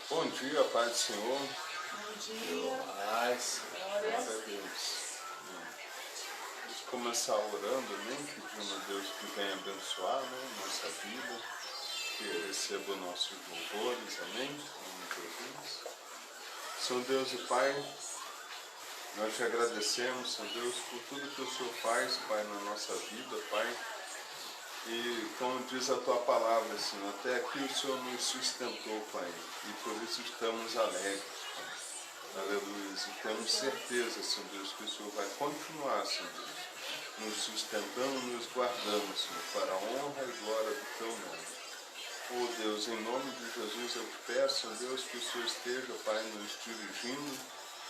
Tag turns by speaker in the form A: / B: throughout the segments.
A: Bom dia, Pai do Senhor.
B: Bom dia.
A: Paz.
B: Glória a
A: Deus. Vamos começar orando, amém? Pedindo a Deus que venha abençoar, nossa vida, que receba os nossos louvores, amém? Em nome de Jesus. Senhor Deus e Pai, nós te agradecemos, Senhor Deus, por tudo que o Senhor faz, Pai, na nossa vida, Pai. E como diz a Tua palavra, Senhor, até aqui o Senhor nos sustentou, Pai, e por isso estamos alegres, Pai. Aleluia. E temos certeza, Senhor Deus, que o Senhor vai continuar, Senhor Deus, nos sustentando, nos guardando, Senhor, para a honra e glória do Teu nome. Oh Deus, em nome de Jesus eu te peço, Senhor Deus, que o Senhor esteja, Pai, nos dirigindo,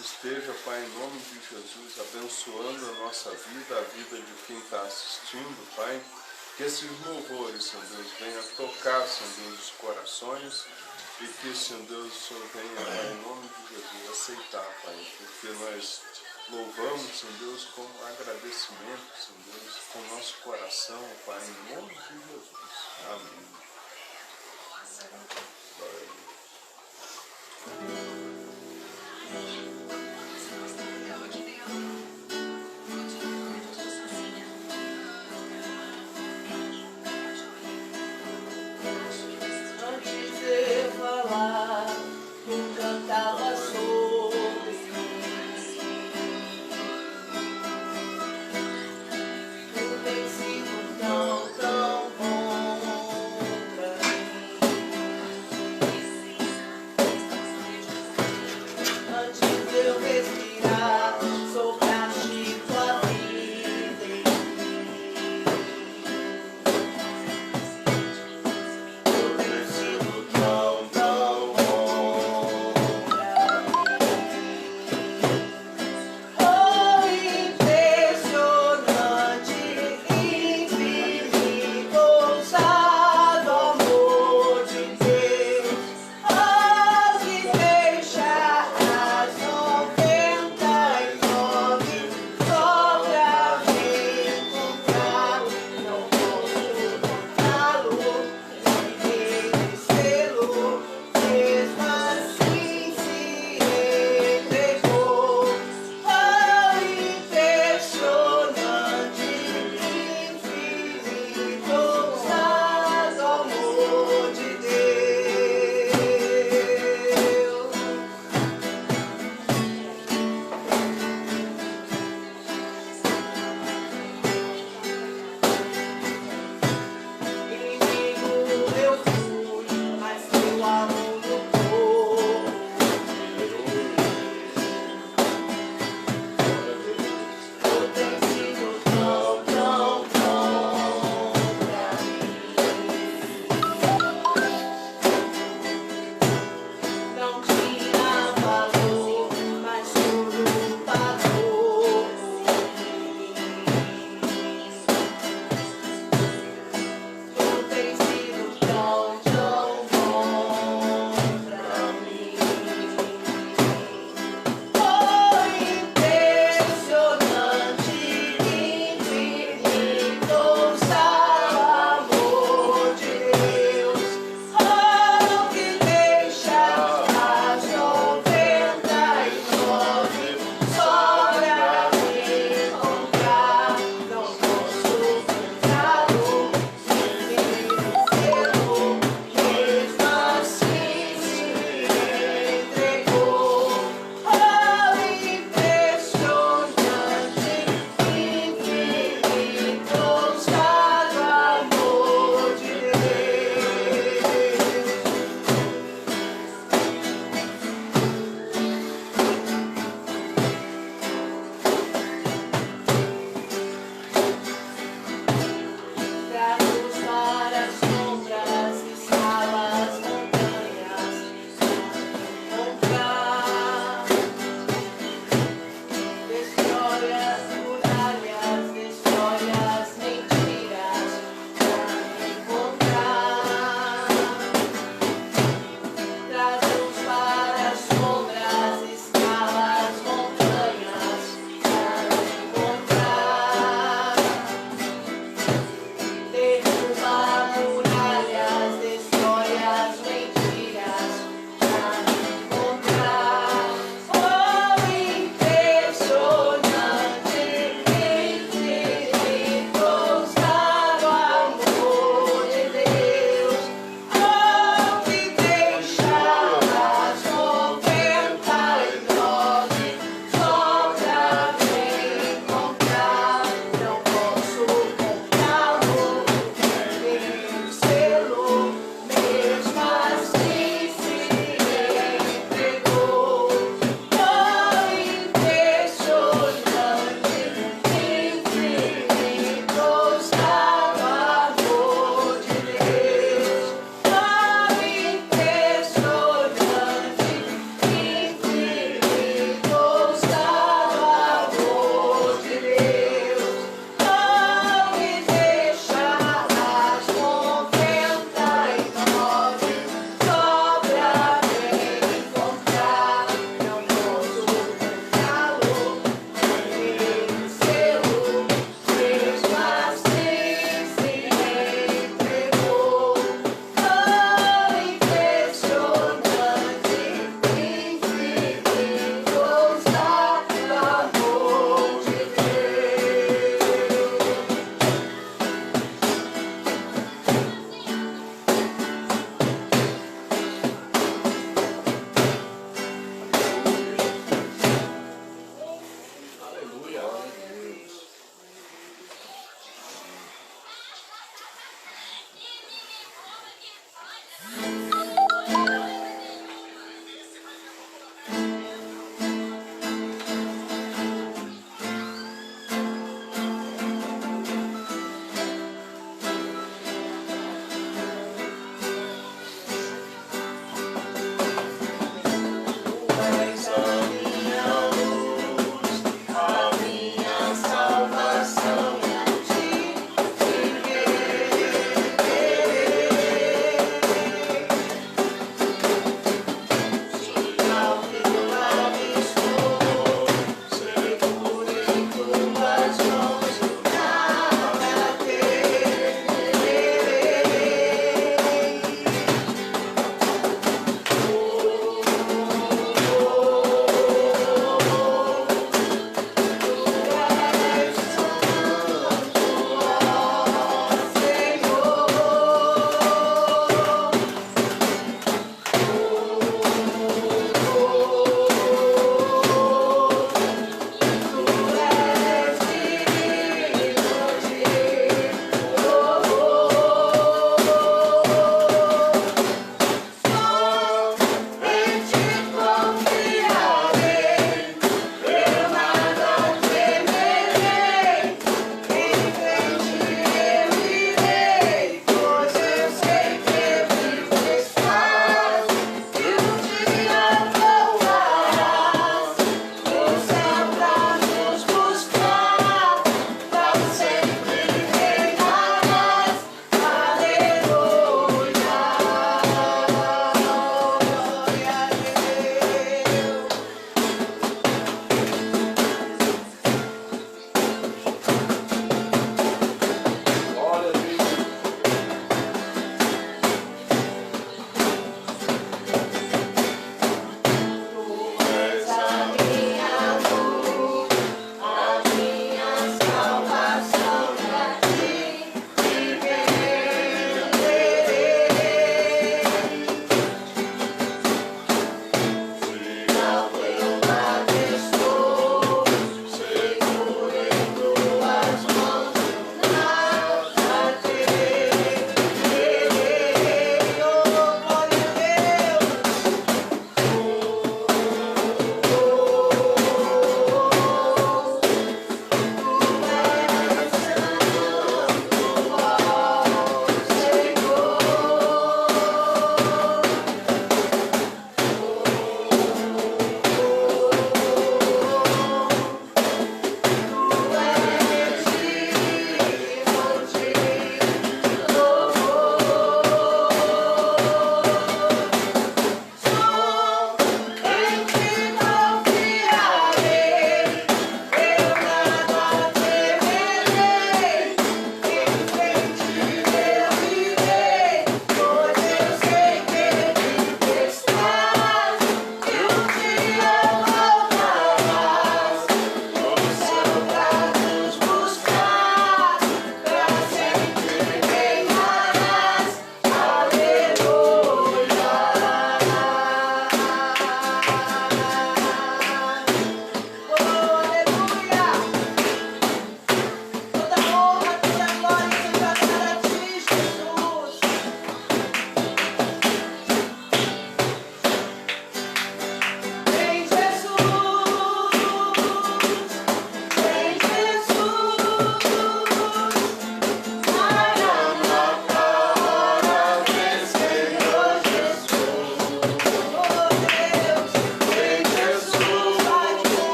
A: esteja, Pai, em nome de Jesus, abençoando a nossa vida, a vida de quem está assistindo, Pai. Que esses louvores, Senhor Deus, venham tocar, Senhor Deus, os corações e que, Senhor Deus, o Senhor venha, Pai, em nome de Jesus, aceitar, Pai, porque nós louvamos, Senhor Deus, com agradecimento, Senhor Deus, com nosso coração, Pai, em nome de Jesus. Amém. Glória a Deus.
B: cantava sobre tu tem sido tão, tão bom pra mim. Antes de eu respirar, sopraste tua vida em mim. Tu tem sido tão, tão bom. Tão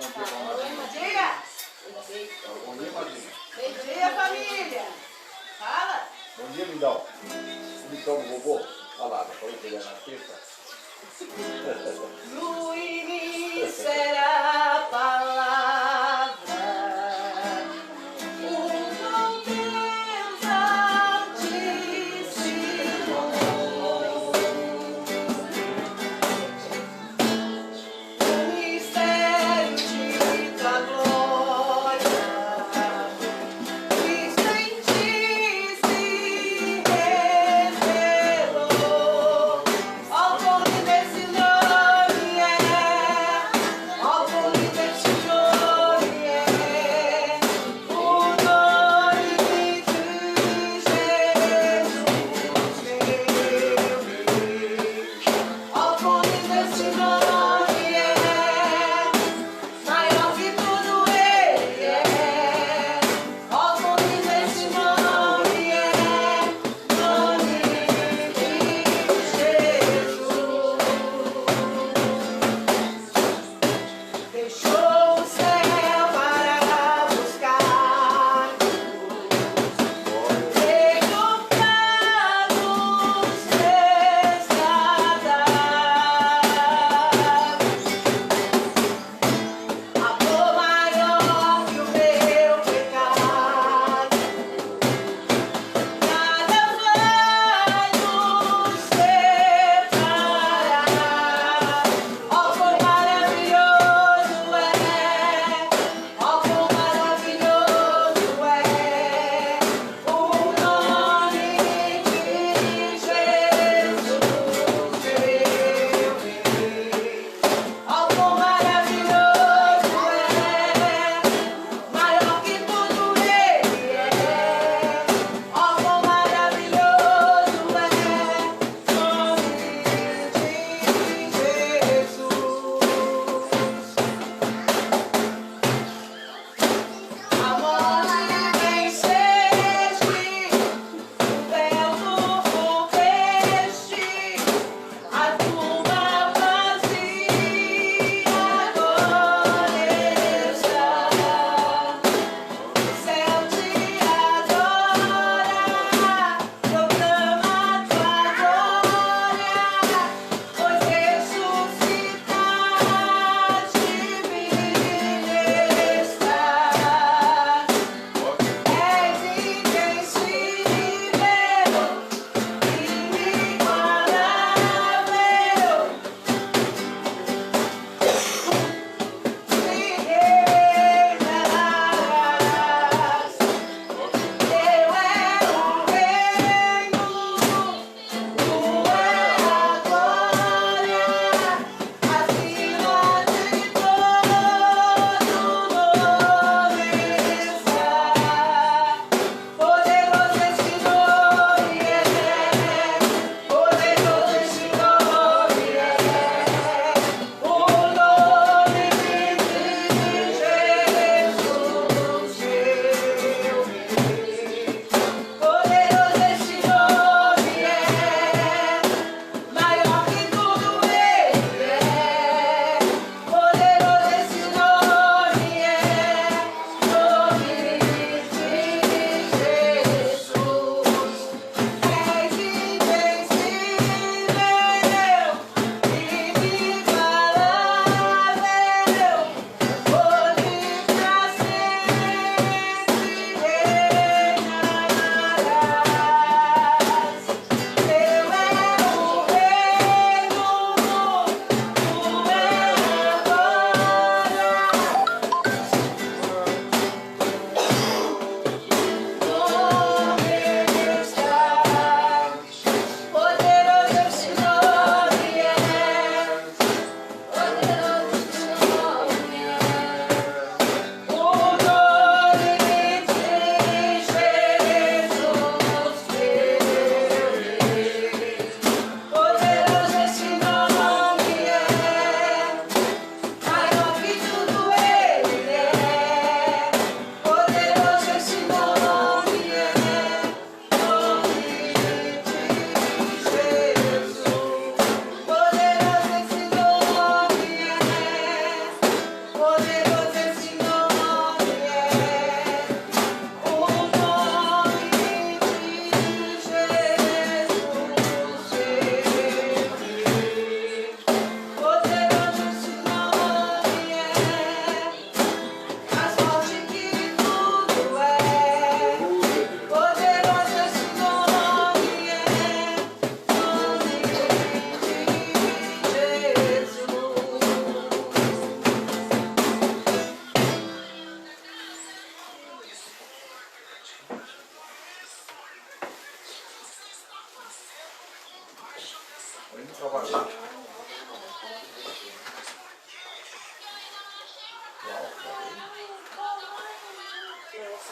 B: Diga!
C: Bom dia, Madrinha.
B: Bom dia, família! Fala!
C: Bom dia, lindão. Lindão do vovô. Olha lá, falou que ele é na sexta.
B: No início era a palavra, o bom Deus Altíssimo. O mistério de tua glória, Cristo em ti se revelou. Ao nome desse nome é, ao nome desse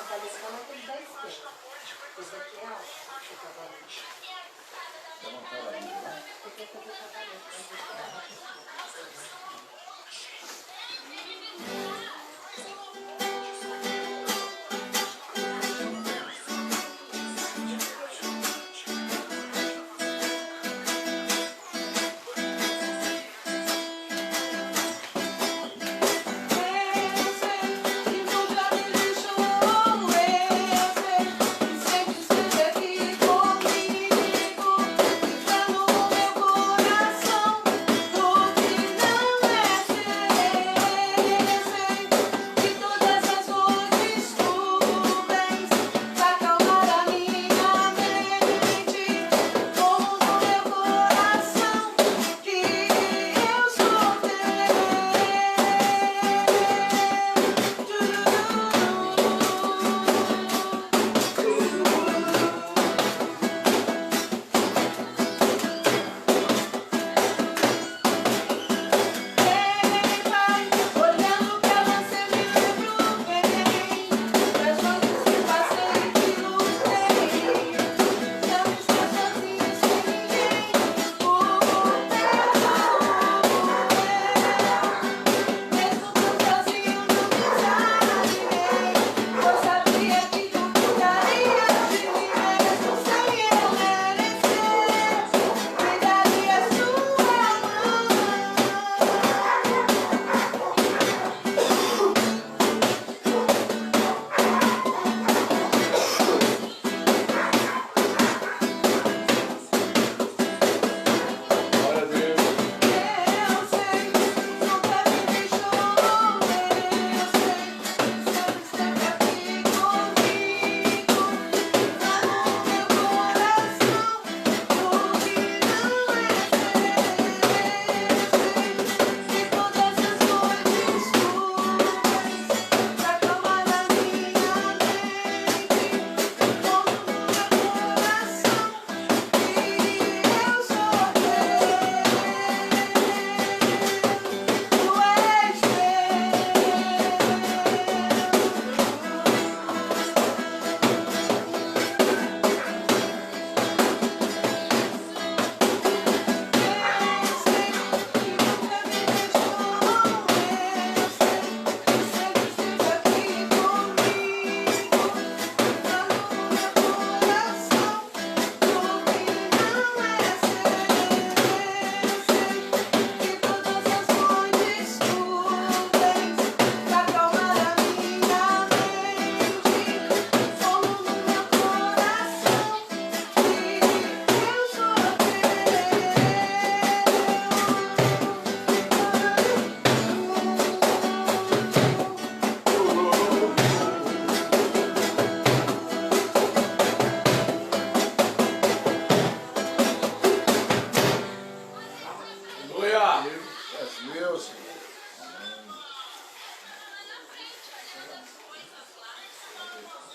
D: Cavalheiros não tem 10 pés. Esse aqui é alto. Esse cavaleiro.
C: Eu não estava ali, né?
D: Porque eu fazer cavalheiro. Mas esse é alto.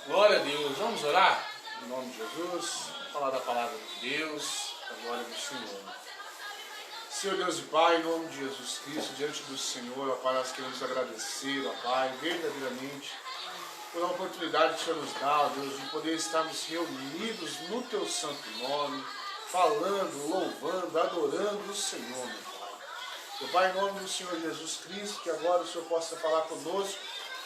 E: Glória a Deus. Vamos orar? Em nome de Jesus. Falar da palavra de Deus. Da glória do Senhor. Senhor Deus e Pai, em nome de Jesus Cristo, diante do Senhor, ó Pai, nós queremos agradecer, ó Pai, verdadeiramente, pela oportunidade que o Senhor nos dá, ó Deus, de poder estarmos reunidos no Teu santo nome, falando, louvando, adorando o Senhor, meu Pai. Meu Pai, em nome do Senhor Jesus Cristo, que agora o Senhor possa falar conosco,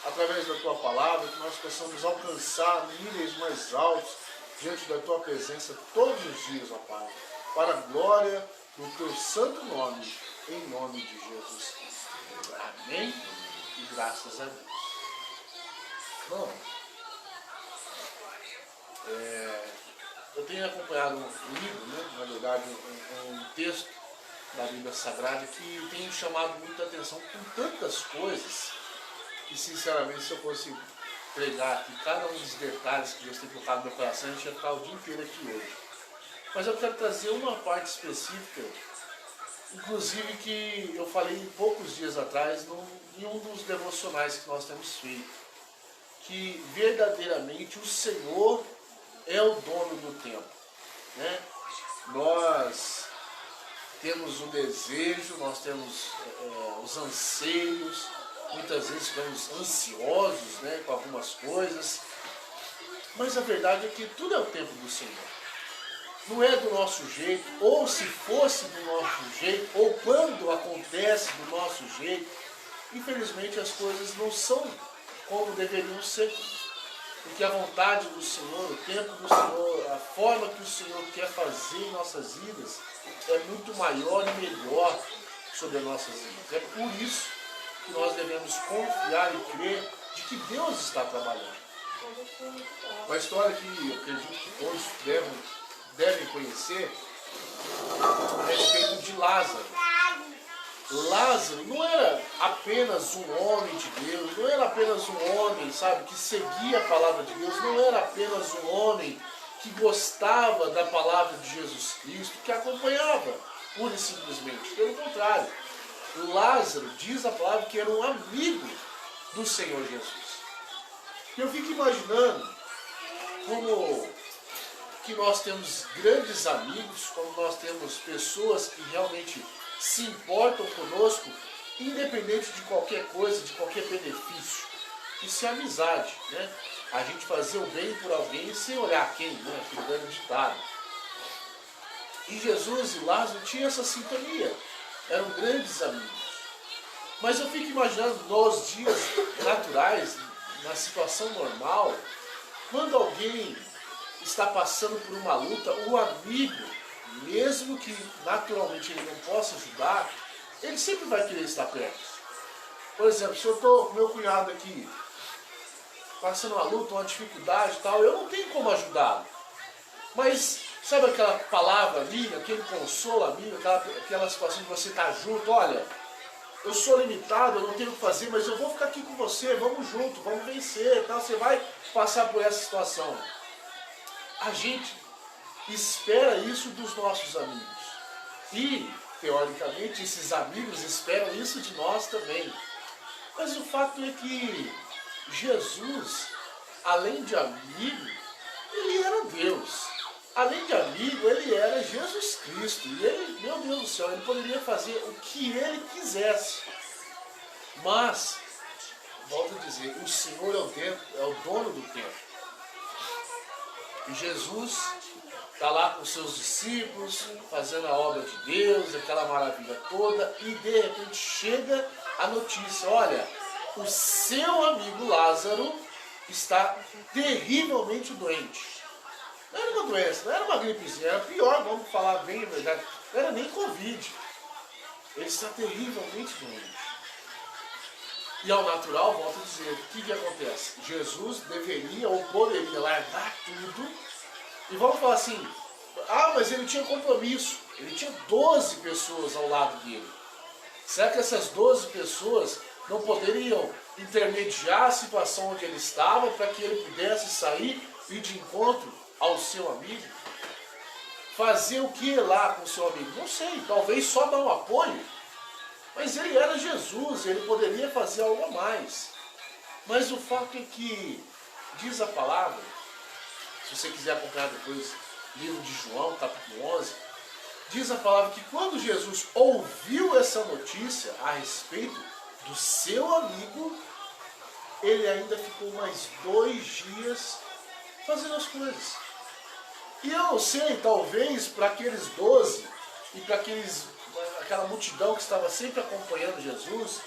E: através da Tua palavra, que nós possamos alcançar níveis mais altos diante da Tua presença todos os dias, ó Pai, para a glória do Teu santo nome, em nome de Jesus Cristo. Amém? E graças a Deus. Bom, eu tenho acompanhado um livro, né, na verdade um texto da Bíblia Sagrada que tem chamado muita atenção com tantas coisas que, sinceramente, se eu fosse pregar aqui cada um dos detalhes que Deus tem colocado no meu coração, a gente ia ficar o dia inteiro aqui hoje. Mas eu quero trazer uma parte específica, inclusive que eu falei poucos dias atrás em um dos devocionais que nós temos feito, que verdadeiramente o Senhor é o dono do tempo, né? Nós temos o desejo, nós temos os anseios, muitas vezes ficamos ansiosos, né, com algumas coisas, Mas a verdade é que tudo é o tempo do Senhor. Não é do nosso jeito, ou se fosse do nosso jeito, ou quando acontece do nosso jeito, infelizmente as coisas não são como deveriam ser. Porque a vontade do Senhor, o tempo do Senhor, a forma que o Senhor quer fazer em nossas vidas é muito maior e melhor sobre as nossas vidas. É por isso que nós devemos confiar e crer de que Deus está trabalhando. Uma história que eu acredito que todos devem conhecer a respeito de Lázaro. Lázaro não era apenas um homem de Deus, não era apenas um homem, sabe, que seguia a palavra de Deus, não era apenas um homem que gostava da palavra de Jesus Cristo, que acompanhava, pura e simplesmente. Pelo contrário, Lázaro, diz a palavra, que era um amigo do Senhor Jesus. Eu fico imaginando como que nós temos grandes amigos, como nós temos pessoas que realmente se importam conosco, independente de qualquer coisa, de qualquer benefício. Isso é amizade, né? A gente fazer o bem por alguém sem olhar quem, né? Aquele grande ditado. E Jesus e Lázaro tinham essa sintonia, eram grandes amigos. Mas eu fico imaginando nos dias naturais, na situação normal, quando alguém está passando por uma luta, o amigo, mesmo que naturalmente ele não possa ajudar, ele sempre vai querer estar perto. Por exemplo, se eu estou com meu cunhado aqui, passando uma luta, uma dificuldade e tal, eu não tenho como ajudá-lo. Mas sabe aquela palavra amiga, aquele consolo amigo, aquela situação que você está junto, olha, eu sou limitado, eu não tenho o que fazer, mas eu vou ficar aqui com você, vamos junto, vamos vencer, tá? Você vai passar por essa situação. A gente espera isso dos nossos amigos. E, teoricamente, esses amigos esperam isso de nós também. Mas o fato é que Jesus, além de amigo, ele era Deus. Além de amigo, ele era Jesus Cristo. E ele, meu Deus do céu, ele poderia fazer o que ele quisesse. Mas, volto a dizer, o Senhor é o dono do tempo. E Jesus está lá com seus discípulos, fazendo a obra de Deus, aquela maravilha toda, e de repente chega a notícia, olha, o seu amigo Lázaro está terrivelmente doente. Não era uma doença, não era uma gripezinha, era pior, vamos falar bem a verdade, não era nem Covid. Ele está terrivelmente doente. E ao natural, volto a dizer, o que acontece? Jesus deveria ou poderia largar tudo, e vamos falar assim, mas ele tinha compromisso, ele tinha 12 pessoas ao lado dele. Será que essas 12 pessoas não poderiam intermediar a situação onde ele estava para que ele pudesse sair e ir de encontro ao seu amigo? Fazer o que lá com o seu amigo? Não sei, talvez só dar um apoio. Mas ele era Jesus, ele poderia fazer algo a mais. Mas o fato é que, diz a palavra, se você quiser acompanhar depois, livro de João, capítulo 11, diz a palavra que quando Jesus ouviu essa notícia a respeito do seu amigo, ele ainda ficou mais 2 dias fazendo as coisas. E eu não sei, talvez para aqueles 12 e para aquela multidão que estava sempre acompanhando Jesus,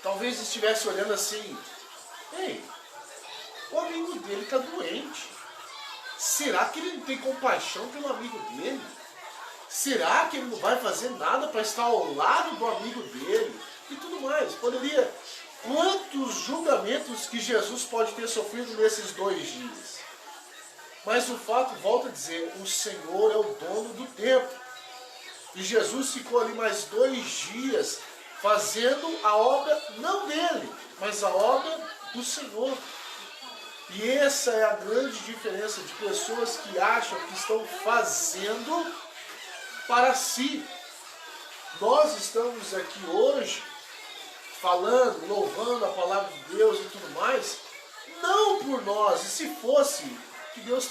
E: talvez estivesse olhando assim, ei, o amigo dele está doente. Será que ele não tem compaixão pelo amigo dele? Será que ele não vai fazer nada para estar ao lado do amigo dele? E tudo mais. Poderia... Quantos julgamentos que Jesus pode ter sofrido nesses 2 dias? Mas o fato, volto a dizer, o Senhor é o dono do tempo. E Jesus ficou ali mais 2 dias fazendo a obra, não dele, mas a obra do Senhor. E essa é a grande diferença de pessoas que acham que estão fazendo para si. Nós estamos aqui hoje falando, louvando a palavra de Deus e tudo mais, não por nós, e se fosse, que Deus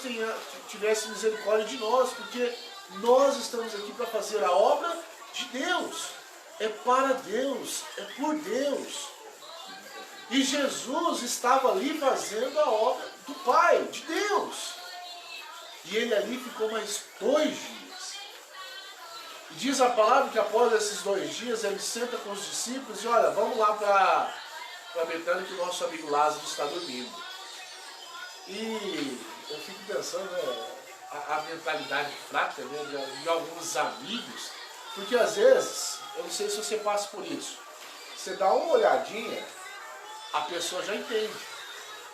E: tivesse misericórdia de nós, porque nós estamos aqui para fazer a obra de Deus, é para Deus, é por Deus. E Jesus estava ali fazendo a obra do Pai, de Deus. E ele ali ficou mais 2 dias. E diz a palavra que após esses 2 dias ele senta com os discípulos e olha, vamos lá para Betânia que o nosso amigo Lázaro está dormindo. E eu fico pensando, né, a mentalidade fraca, né, de alguns amigos, porque às vezes, eu não sei se você passa por isso, você dá uma olhadinha, a pessoa já entende.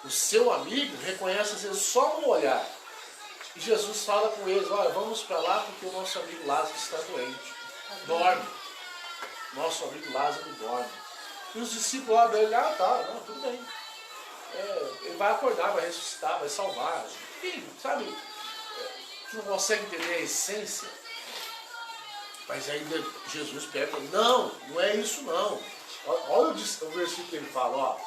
E: O seu amigo reconhece às vezes só um olhar. E Jesus fala com eles, olha, vamos para lá porque o nosso amigo Lázaro está doente. Dorme. Nosso amigo Lázaro dorme. E os discípulos lá dele, tá, não, tudo bem. Ele vai acordar, vai ressuscitar, vai salvar. Enfim, sabe? Tu não consegue entender a essência. Mas ainda Jesus pega, não é isso não. Olha o versículo que ele fala, ó.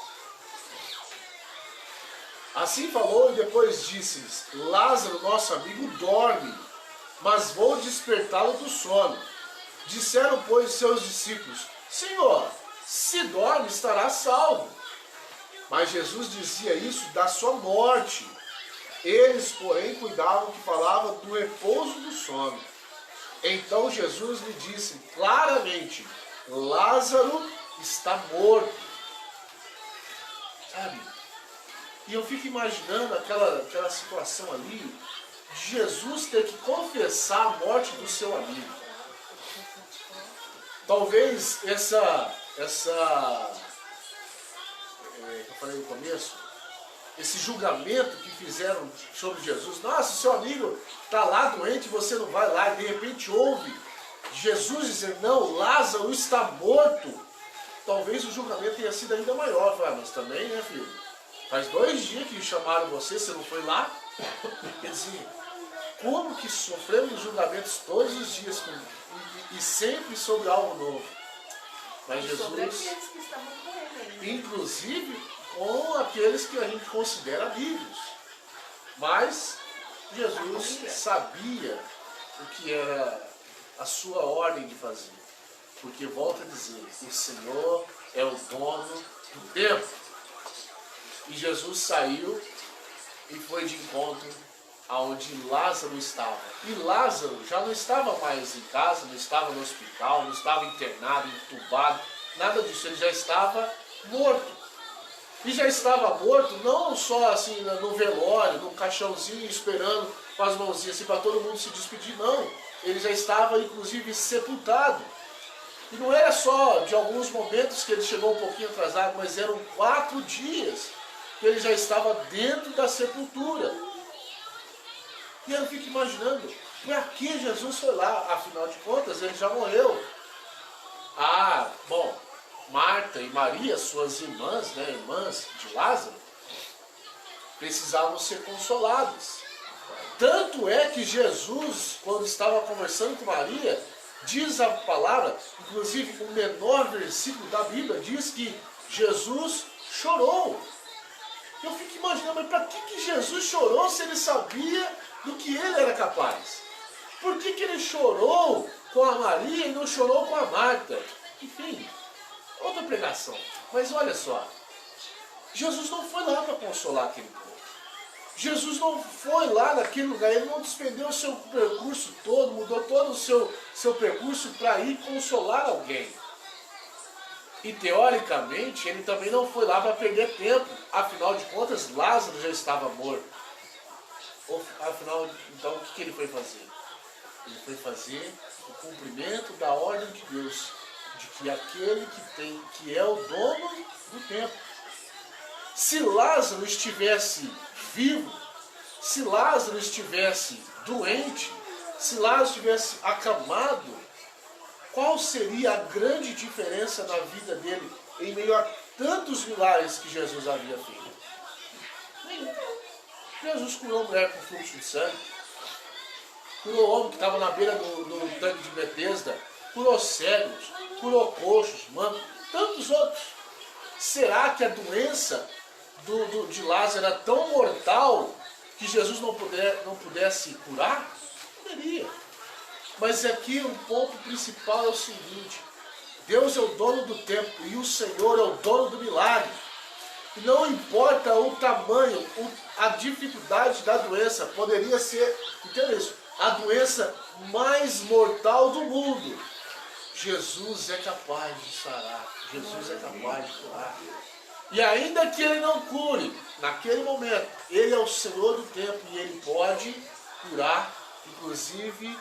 E: Assim falou e depois disse-lhes, Lázaro, nosso amigo, dorme, mas vou despertá-lo do sono. Disseram, pois, seus discípulos, Senhor, se dorme, estará salvo. Mas Jesus dizia isso da sua morte. Eles, porém, cuidavam que falava do repouso do sono. Então Jesus lhe disse claramente, Lázaro está morto. Sabe? E eu fico imaginando aquela situação ali, de Jesus ter que confessar a morte do seu amigo. Talvez essa eu falei no começo, esse julgamento que fizeram sobre Jesus, nossa, seu amigo está lá doente, você não vai lá, e de repente ouve Jesus dizer, não, Lázaro está morto. Talvez o julgamento tenha sido ainda maior, mas também, né, filho? Faz 2 dias que chamaram você não foi lá? Quer dizer, como que sofremos julgamentos todos os dias e sempre sobre algo novo? Mas
D: E sobre
E: Jesus,
D: aqueles que estavam com ele, né?
E: inclusive com aqueles que a gente considera amigos. Mas Jesus sabia o que era a sua ordem de fazer. Porque, volta a dizer, o Senhor é o dono do tempo. E Jesus saiu e foi de encontro aonde Lázaro estava. E Lázaro já não estava mais em casa, não estava no hospital, não estava internado, entubado, nada disso. Ele já estava morto. E já estava morto não só assim no velório, num caixãozinho, esperando com as mãozinhas assim para todo mundo se despedir, não. Ele já estava inclusive sepultado. E não era só de alguns momentos que ele chegou um pouquinho atrasado, mas eram 4 dias que ele já estava dentro da sepultura. E eu fico imaginando, para que Jesus foi lá? Afinal de contas, ele já morreu. Ah, bom, Marta e Maria, suas irmãs, né, irmãs de Lázaro, precisavam ser consoladas. Tanto é que Jesus, quando estava conversando com Maria, diz a palavra, inclusive o menor versículo da Bíblia, diz que Jesus chorou. Eu fico imaginando, mas para que Jesus chorou se ele sabia do que ele era capaz? Por que ele chorou com a Maria e não chorou com a Marta? Enfim, outra pregação. Mas olha só, Jesus não foi lá para consolar aquele povo. Jesus não foi lá naquele lugar, ele não despendeu o seu percurso todo, mudou todo o seu percurso para ir consolar alguém. E teoricamente ele também não foi lá para perder tempo, afinal de contas Lázaro já estava morto. Afinal, então o que ele foi fazer? Ele foi fazer o cumprimento da ordem de Deus, de que aquele que é o dono do tempo. Se Lázaro estivesse vivo, se Lázaro estivesse doente, se Lázaro estivesse acamado, qual seria a grande diferença na vida dele em meio a tantos milagres que Jesus havia feito? Nenhum. Jesus curou a mulher com fluxo de sangue, curou o homem que estava na beira do tanque de Betesda, curou cegos, curou coxos, mancos, tantos outros. Será que a doença de Lázaro era tão mortal que Jesus não pudesse curar? Poderia. Mas aqui o ponto principal é o seguinte: Deus é o dono do tempo e o Senhor é o dono do milagre. E não importa o tamanho, a dificuldade da doença poderia ser, entenda isso, a doença mais mortal do mundo. Jesus é capaz de sarar, Jesus é capaz de curar. E ainda que ele não cure, naquele momento, ele é o Senhor do tempo e ele pode curar, inclusive,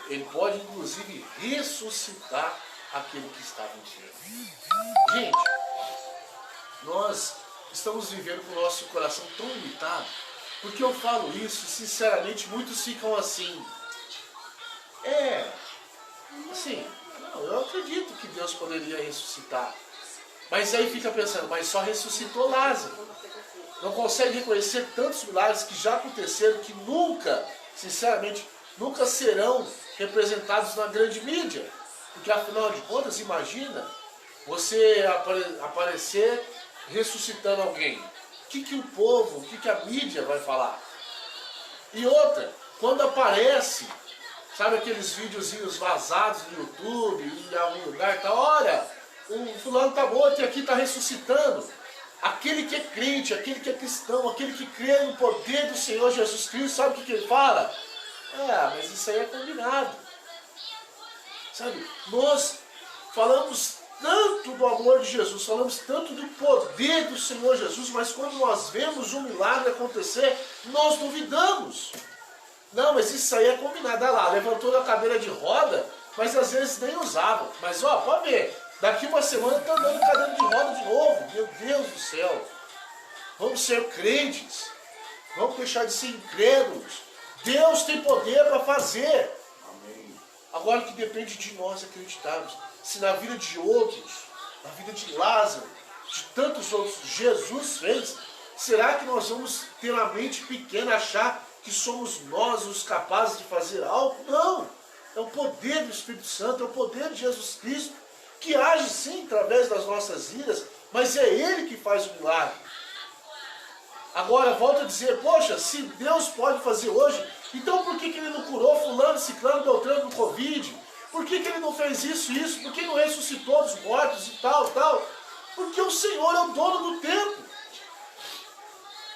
E: ele pode inclusive ressuscitar aquele que estava enfermo. Gente, nós estamos vivendo com o nosso coração tão limitado, porque eu falo isso, sinceramente, muitos ficam assim, assim, não, eu acredito que Deus poderia ressuscitar. Mas aí fica pensando, mas só ressuscitou Lázaro. Não consegue reconhecer tantos milagres que já aconteceram que nunca, sinceramente, nunca serão representados na grande mídia. Porque afinal de contas, imagina você aparecer ressuscitando alguém. O que o povo, o que a mídia vai falar? E outra, quando aparece, sabe aqueles videozinhos vazados no YouTube, em algum lugar, tá, olha, o fulano está morto e aqui está ressuscitando. Aquele que é crente, aquele que é cristão, aquele que crê no poder do Senhor Jesus Cristo, sabe o que ele fala? Mas isso aí é combinado. Sabe, nós falamos tanto do amor de Jesus, falamos tanto do poder do Senhor Jesus, mas quando nós vemos um milagre acontecer, nós duvidamos. Não, mas isso aí é combinado. Olha lá, levantou da cadeira de roda, mas às vezes nem usava. Mas ó, pode ver. Daqui uma semana está andando cadeira de roda de novo. Meu Deus do céu. Vamos ser crentes. Vamos deixar de ser incrédulos. Deus tem poder para fazer.
C: Amém.
E: Agora que depende de nós acreditarmos. Se na vida de outros, na vida de Lázaro, de tantos outros, Jesus fez, será que nós vamos ter a mente pequena, achar que somos nós os capazes de fazer algo? Não. É o poder do Espírito Santo, é o poder de Jesus Cristo, que age sim através das nossas vidas, mas é Ele que faz o milagre. Agora, volto a dizer, poxa, se Deus pode fazer hoje, então por que Ele não curou fulano, ciclano, beltrano do Covid? Por que Ele não fez isso? Por que não ressuscitou dos mortos e tal? Porque o Senhor é o dono do tempo.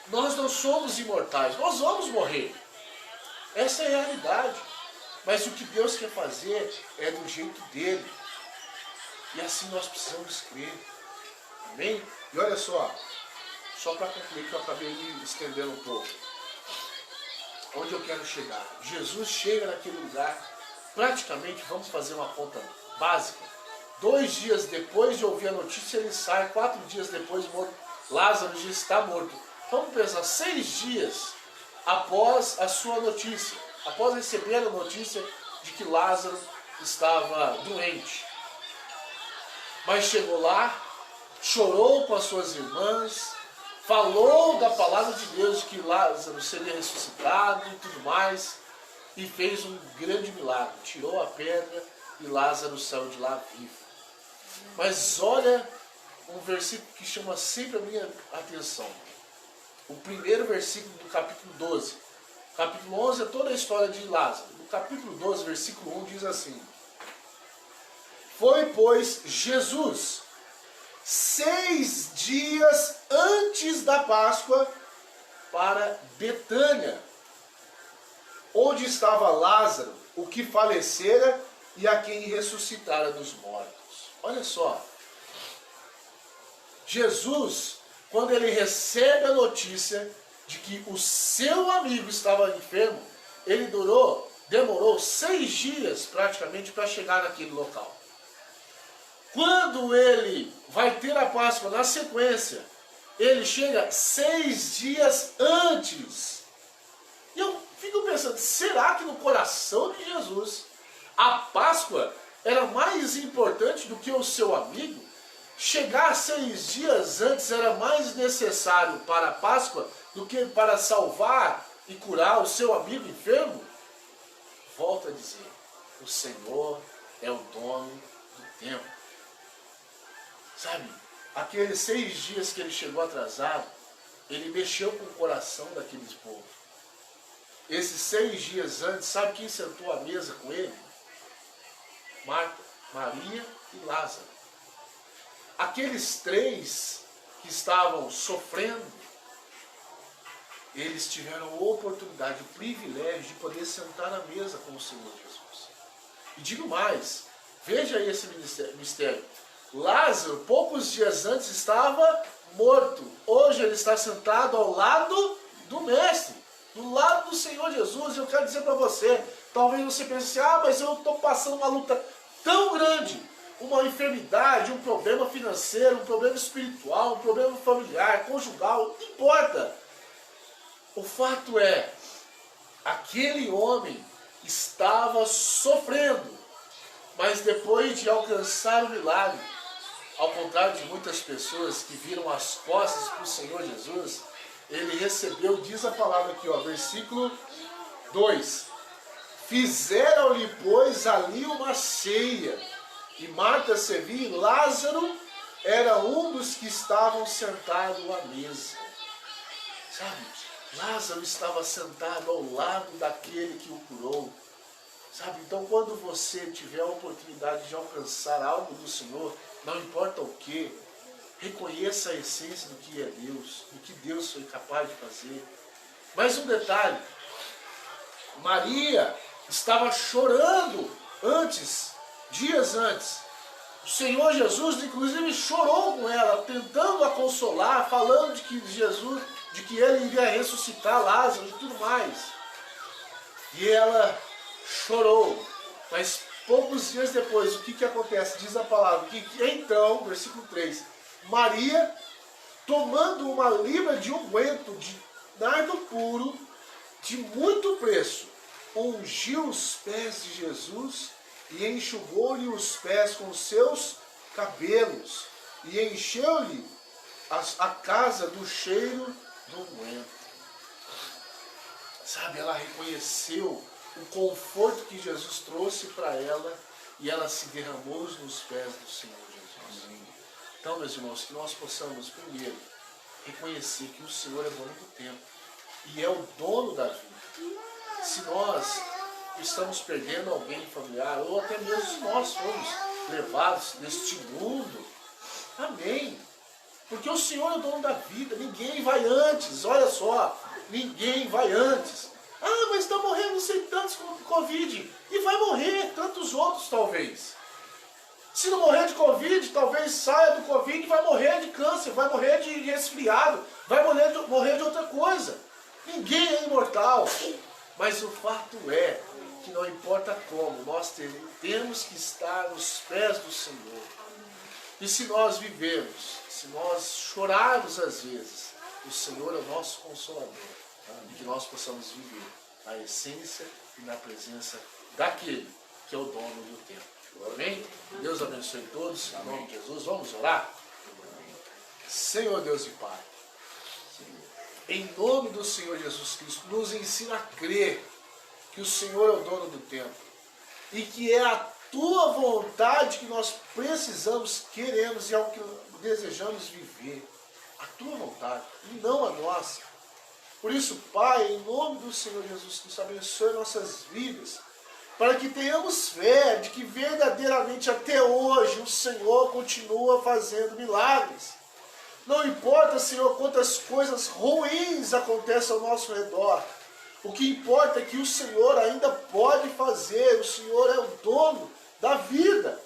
E: Nós não somos imortais, nós vamos morrer. Essa é a realidade. Mas o que Deus quer fazer é do jeito dele. E assim nós precisamos crer. Amém? E olha só para concluir que eu acabei me estendendo um pouco. Onde eu quero chegar? Jesus chega naquele lugar, praticamente, vamos fazer uma conta básica, 2 dias depois de ouvir a notícia, ele sai, 4 dias depois, morto. Lázaro já está morto. Vamos pensar, 6 dias após a sua notícia, após receber a notícia de que Lázaro estava doente. Mas chegou lá, chorou com as suas irmãs, falou da palavra de Deus, de que Lázaro seria ressuscitado e tudo mais, e fez um grande milagre. Tirou a pedra e Lázaro saiu de lá vivo. Mas olha um versículo que chama sempre a minha atenção. O primeiro versículo do capítulo 12. Capítulo 11 é toda a história de Lázaro. No capítulo 12, versículo 1 diz assim: Foi, pois, Jesus, 6 dias antes da Páscoa, para Betânia, onde estava Lázaro, o que falecera e a quem ressuscitara dos mortos. Olha só, Jesus, quando ele recebe a notícia de que o seu amigo estava enfermo, ele demorou 6 dias praticamente para chegar naquele local. Quando ele vai ter a Páscoa na sequência, ele chega 6 dias antes. E eu fico pensando, será que no coração de Jesus a Páscoa era mais importante do que o seu amigo? Chegar 6 dias antes era mais necessário para a Páscoa do que para salvar e curar o seu amigo enfermo? Volto a dizer, o Senhor é o dono do tempo. Sabe, aqueles 6 dias que ele chegou atrasado, ele mexeu com o coração daqueles povos. Esses 6 dias antes, sabe quem sentou à mesa com ele? Marta, Maria e Lázaro. Aqueles 3 que estavam sofrendo, eles tiveram a oportunidade, o privilégio de poder sentar à mesa com o Senhor Jesus. E digo mais, veja aí esse mistério. Lázaro, poucos dias antes, estava morto. Hoje ele está sentado ao lado do Mestre, do lado do Senhor Jesus. Eu quero dizer para você, talvez você pense assim, mas eu estou passando uma luta tão grande, uma enfermidade, um problema financeiro, um problema espiritual, um problema familiar, conjugal, não importa. O fato é, aquele homem estava sofrendo, mas depois de alcançar o milagre, ao contrário de muitas pessoas que viram as costas para o Senhor Jesus, ele recebeu, diz a palavra aqui, versículo 2, fizeram-lhe, pois, ali uma ceia, e Marta servia, e Lázaro era um dos que estavam sentados à mesa. Sabe, Lázaro estava sentado ao lado daquele que o curou. Sabe, então quando você tiver a oportunidade de alcançar algo do Senhor, não importa o que, reconheça a essência do que é Deus, do que Deus foi capaz de fazer. Mais um detalhe, Maria estava chorando antes, dias antes. O Senhor Jesus, inclusive, chorou com ela, tentando a consolar, falando de que ele iria ressuscitar Lázaro e tudo mais. E ela chorou, mas poucos dias depois, o que acontece? Diz a palavra, que então, versículo 3, Maria, tomando uma libra de unguento de nardo puro, de muito preço, ungiu os pés de Jesus e enxugou-lhe os pés com seus cabelos e encheu-lhe a casa do cheiro do unguento. Sabe, ela reconheceu o conforto que Jesus trouxe para ela e ela se derramou nos pés do Senhor Jesus. Então, meus irmãos, que nós possamos primeiro reconhecer que o Senhor é dono do tempo e é o dono da vida. Se nós estamos perdendo alguém familiar, ou até mesmo se nós fomos levados neste mundo, amém. Porque o Senhor é o dono da vida, ninguém vai antes, olha só, ninguém vai antes. Mas está morrendo não sei tantos com Covid, e vai morrer tantos outros talvez. Se não morrer de Covid, talvez saia do Covid e vai morrer de câncer, vai morrer de resfriado, vai morrer de outra coisa. Ninguém é imortal, mas o fato é que não importa como, nós temos que estar nos pés do Senhor. E se nós vivemos, se nós chorarmos às vezes, o Senhor é o nosso consolador. E que nós possamos viver a essência e na presença daquele que é o dono do tempo. Amém? Deus abençoe todos, em nome de Jesus. Vamos orar? Senhor Deus e Pai, em nome do Senhor Jesus Cristo, nos ensina a crer que o Senhor é o dono do tempo e que é a Tua vontade que nós precisamos, queremos e é o que desejamos viver. A Tua vontade e não a nossa. Por isso, Pai, em nome do Senhor Jesus Cristo, abençoe nossas vidas, para que tenhamos fé de que verdadeiramente até hoje o Senhor continua fazendo milagres. Não importa, Senhor, quantas coisas ruins acontecem ao nosso redor, o que importa é que o Senhor ainda pode fazer, o Senhor é o dono da vida.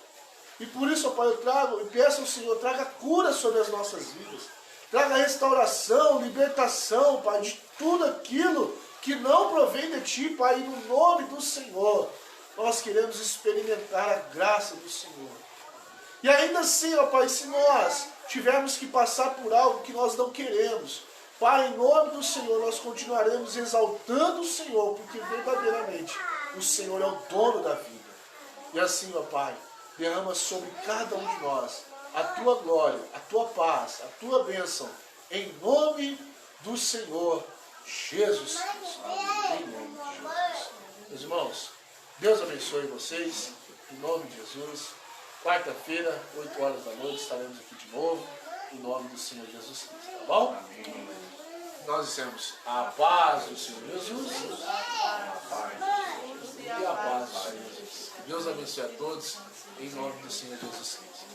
E: E por isso, Pai, eu peço ao Senhor, traga cura sobre as nossas vidas. Traga restauração, libertação, Pai, de tudo aquilo que não provém de Ti, Pai, no nome do Senhor. Nós queremos experimentar a graça do Senhor. E ainda assim, ó Pai, se nós tivermos que passar por algo que nós não queremos, Pai, em nome do Senhor, nós continuaremos exaltando o Senhor, porque verdadeiramente o Senhor é o dono da vida. E assim, ó Pai, derrama sobre cada um de nós a Tua glória, a Tua paz, a Tua bênção, em nome do Senhor Jesus Cristo. Em nome de Jesus. Meus irmãos, Deus abençoe vocês, em nome de Jesus. Quarta-feira, 8 horas da noite, estaremos aqui de novo, em nome do Senhor Jesus Cristo, tá bom? Amém. Nós dissemos a paz do Senhor Jesus e a paz do Senhor Jesus. Deus abençoe a todos, em nome do Senhor Jesus Cristo.